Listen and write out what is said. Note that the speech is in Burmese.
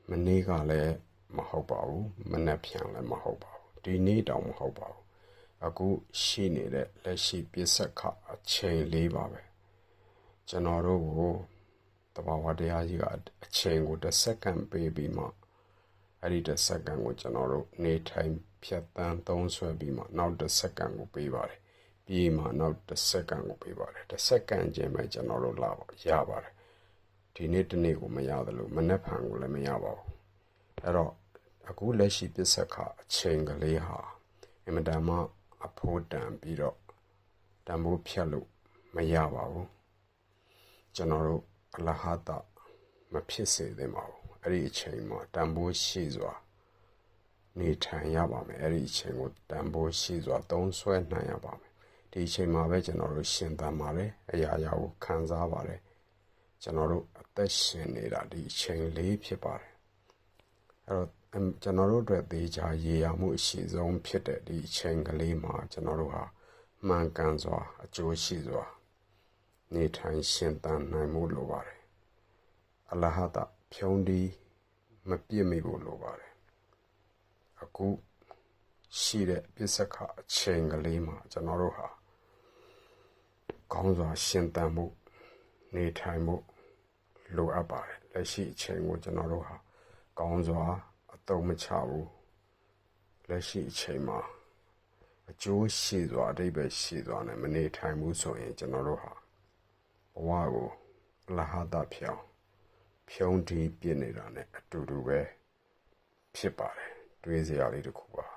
မနေ့ကလည်းမဟုတ်ပါဘူးမနေ့ပြန်လည်းမဟုတ်ပါဘူးဒီနေ့တောင်မဟုတ်ပါဘူးအခုရှိနေတဲ့လက်ရှိပြစ္ဆခအချိန်လေးပါပဲကျွန်တော်တို့ကိုတဘာဝတရားကြီးကအချိန်ကိုတစ်စက္ကန့်ပေးပြီးမှအဲ့ဒီတစ်စက္ကန့်ကိုကျွန်တော်တို့နေထိုင်ဖြတ်တန်းသုံးဆွဲပြီးမှနောက်တစ်စက္ကန့်ကိုပေးပါတယ်ပြီးမှနောက်တစ်စက္ကန့်ကိုပေးပါတယ်တစ်စက္ကန့်ချင်းပဲကျွန်တော်တို့လာပါရပါတယ်ဒီနေ့တနေ့ကိုမရတယ်လို့မနေ့ဖန်ကိုလည်းမရပါဘူးအဲ့တော့အခုလက်ရှိပြစ္ဆခအချိန်ကလေးဟာအင်မတန်မှအဖို့တန်ပြီးတော့တန်ဖိုးဖြတ်လို့မရပါဘူးကျွန်တော်တို့အလဟတမဖြစ်စေသင့်ပါဘူးအဲ့ဒီအချိန်မှာတန်ဖိုးရှိစွာနေထိုင်ရပါမယ်အဲ့ဒီအချိန်ကိုတန်ဖိုးရှိစွာသုံးဆွဲနိုင်ရပါမယ်ဒီအချိန်မှာပဲကျွန်တော်တို့ရှင်သန်ပါတယ်အရာရာကိုခံစားပါတယ်ကျွန်တော်တို့အသက်ရှင်နေတာဒီအချိန်လေးဖြစ်ပါတယ်အဲ့တော့ကျွန်တော်တို့အတွက်သေချာရည်ရမှုအရှိဆုံးဖြစ်တဲ့ဒီအချိန်ကလေးမှာကျွန်တော်တို့ဟာမှန်ကန်စွာအကျိုးရှိစွာနေထိုင်ရှင်သန်နိုင်မှုလိုပါတယ်အလဟတဖြုံးဒီမပြည့်မိဖို့လိုပါတယ်အခုရှိတဲ့ပြစ္ဆခအချိန်ကလေးမှာကျွန်တော်တို့ဟာကောင်းစွာရှင်သန်မှုနေထိုင်မှုလိုအပ်ပါတယ်လက်ရှိအချိန်ကိုကျွန်တော်တို့ဟာကောင်းစွာအသုံးမချဘူးလက်ရှိအချိန်မှာအကျိုးရှိစွာအဓိပ္ပာယ်ရှိစွာနဲ့မနေထိုင်ဘူးဆိုရင်ကျွန်တော်တို့ဟာဘဝကိုအလဟတဖြုံးတီးပြစ်နေတာနဲ့အတူတူပဲဖြစ်ပါတယ်တွေးစရာလေးတစ်ခုပါ